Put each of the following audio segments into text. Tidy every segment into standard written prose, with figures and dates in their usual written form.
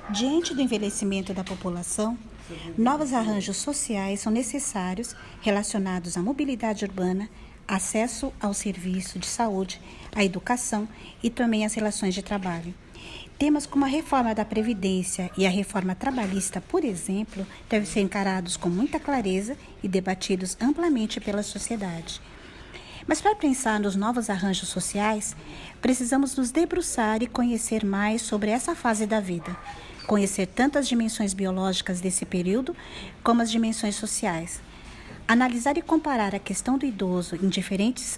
Diante do envelhecimento da população, novos arranjos sociais são necessários relacionados à mobilidade urbana, acesso ao serviço de saúde, à educação e também às relações de trabalho. Temas como a reforma da Previdência e a reforma trabalhista, por exemplo, devem ser encarados com muita clareza e debatidos amplamente pela sociedade. Mas para pensar nos novos arranjos sociais, precisamos nos debruçar e conhecer mais sobre essa fase da vida. Conhecer tanto as dimensões biológicas desse período, como as dimensões sociais. Analisar e comparar a questão do idoso em diferentes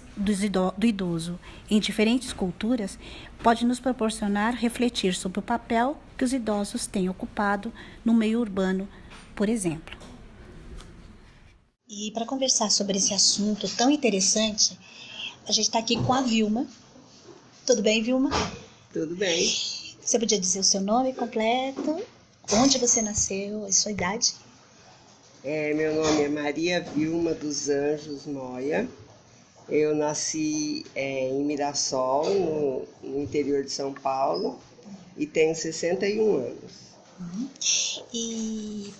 culturas pode nos proporcionar refletir sobre o papel que os idosos têm ocupado no meio urbano, por exemplo. E para conversar sobre esse assunto tão interessante, a gente está aqui com a Vilma. Tudo bem, Vilma? Tudo bem. Você podia dizer o seu nome completo, onde você nasceu, a sua idade? Meu nome é Maria Vilma dos Anjos Moya. Eu nasci em Mirassol, no interior de São Paulo, e tenho 61 anos. E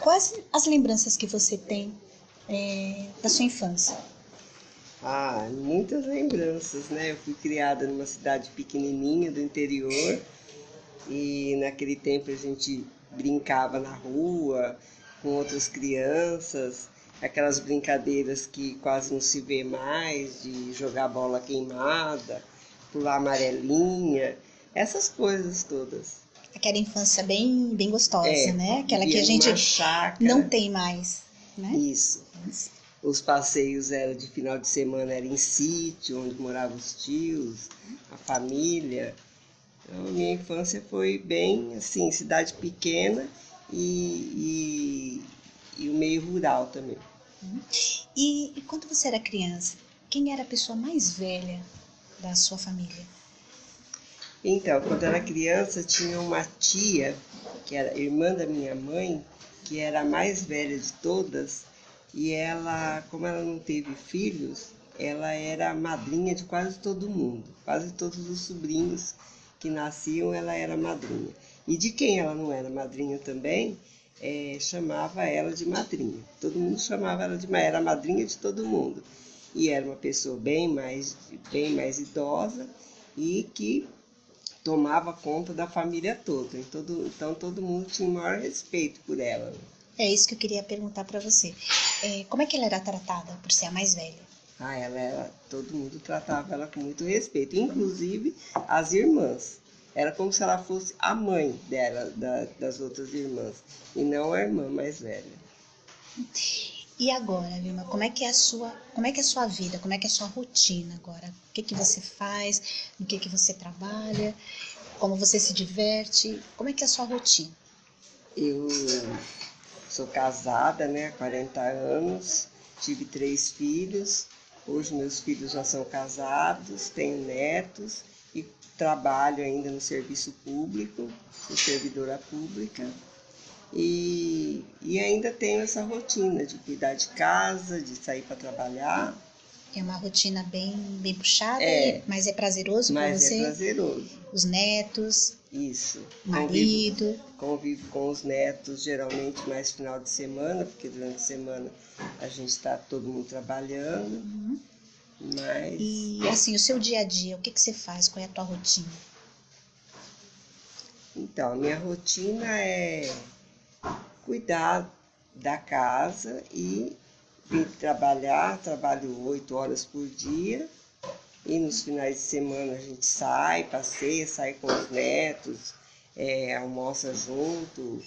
quais as lembranças que você tem da sua infância? Muitas lembranças, né? Eu fui criada numa cidade pequenininha do interior e naquele tempo a gente brincava na rua com outras crianças, aquelas brincadeiras que quase não se vê mais, de jogar bola queimada, pular amarelinha, essas coisas todas. Aquela infância bem gostosa, né? Aquela que a gente não tem mais, né? Isso. Os passeios eram de final de semana, era em sítio, onde moravam os tios, a família. Então, minha infância foi bem assim, cidade pequena e o meio rural também. E quando você era criança, quem era a pessoa mais velha da sua família? Então, quando eu era criança, tinha uma tia, que era irmã da minha mãe, que era a mais velha de todas, e ela, como ela não teve filhos, ela era madrinha de quase todo mundo. Quase todos os sobrinhos que nasciam, ela era madrinha. E de quem ela não era madrinha também, chamava ela de madrinha. Todo mundo chamava ela de madrinha, era madrinha de todo mundo. E era uma pessoa bem mais idosa e que tomava conta da família toda. Então todo mundo tinha o maior respeito por ela. É isso que eu queria perguntar para você. Como é que ela era tratada por ser a mais velha? Todo mundo tratava ela com muito respeito, inclusive as irmãs. Era como se ela fosse a mãe dela, das outras irmãs, e não a irmã mais velha. E agora, Vilma, como é que é a sua vida? Como é que é a sua rotina agora? O que você faz? No que você trabalha? Como você se diverte? Como é que é a sua rotina? Eu sou casada, né, há 40 anos, tive 3 filhos. Hoje meus filhos já são casados, tenho netos e trabalho ainda no serviço público, sou servidora pública. E ainda tenho essa rotina de cuidar de casa, de sair para trabalhar. É uma rotina bem puxada, mas é prazeroso para você? Mas é prazeroso. Os netos, isso. Marido. Convivo com os netos, geralmente mais final de semana, porque durante a semana a gente está todo mundo trabalhando. Mas... E assim, o seu dia a dia, o que você faz? Qual é a tua rotina? Então, a minha rotina é cuidar da casa e vir trabalhar. Trabalho 8 horas por dia e nos finais de semana a gente passeia, sai com os netos, almoça junto,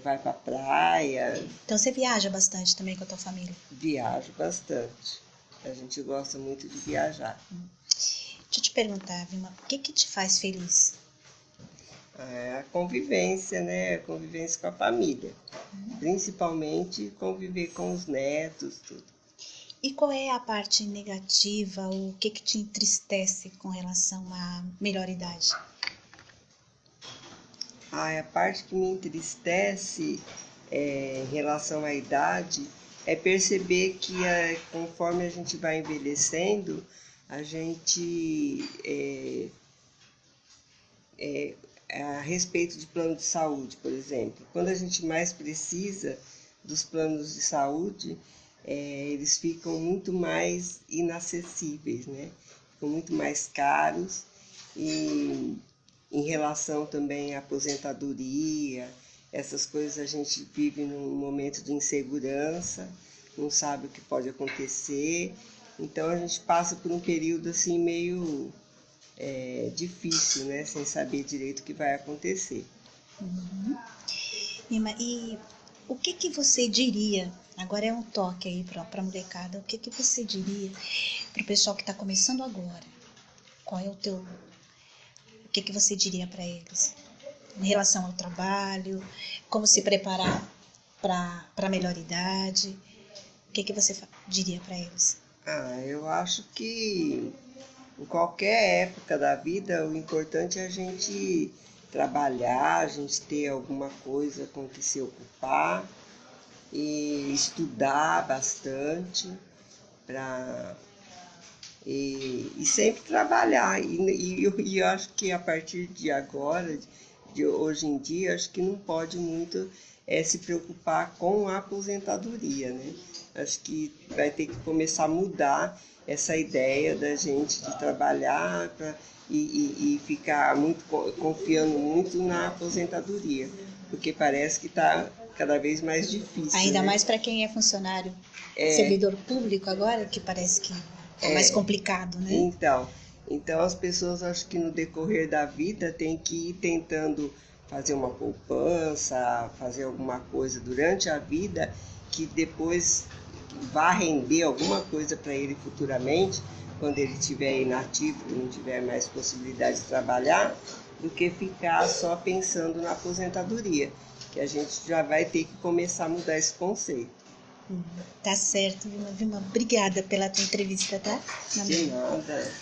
vai pra praia. Então você viaja bastante também com a tua família? Viajo bastante. A gente gosta muito de viajar. Deixa eu te perguntar, Vilma, o que te faz feliz? A convivência, né? A convivência com a família. Principalmente conviver com os netos, tudo. E qual é a parte negativa, o que te entristece com relação à melhor idade? A parte que me entristece em relação à idade é perceber que conforme a gente vai envelhecendo, a gente a respeito de plano de saúde, por exemplo. Quando a gente mais precisa dos planos de saúde, eles ficam muito mais inacessíveis, né? Ficam muito mais caros e em relação também à aposentadoria, essas coisas a gente vive num momento de insegurança, não sabe o que pode acontecer, então a gente passa por um período assim meio difícil, né? Sem saber direito o que vai acontecer. Uhum. E o que você diria, agora é um toque aí para a molecada, o que você diria para o pessoal que está começando agora? Qual é o que você diria para eles? Em relação ao trabalho, como se preparar para a melhor idade, o que você diria para eles? Eu acho que em qualquer época da vida, o importante é a gente trabalhar, a gente ter alguma coisa com que se ocupar e estudar bastante e sempre trabalhar. E eu acho que a partir de agora, de hoje em dia, acho que não pode muito se preocupar com a aposentadoria, né? Acho que vai ter que começar a mudar essa ideia da gente de trabalhar e ficar muito confiando muito na aposentadoria, porque parece que está cada vez mais difícil. Ainda né? mais para quem é funcionário, servidor público agora, que parece que é mais complicado, né? Então as pessoas, acho que no decorrer da vida tem que ir tentando fazer uma poupança, fazer alguma coisa durante a vida que depois vá render alguma coisa para ele futuramente, quando ele estiver inativo, não tiver mais possibilidade de trabalhar, do que ficar só pensando na aposentadoria, que a gente já vai ter que começar a mudar esse conceito. Tá certo, Vilma. Obrigada pela tua entrevista, tá? De nada.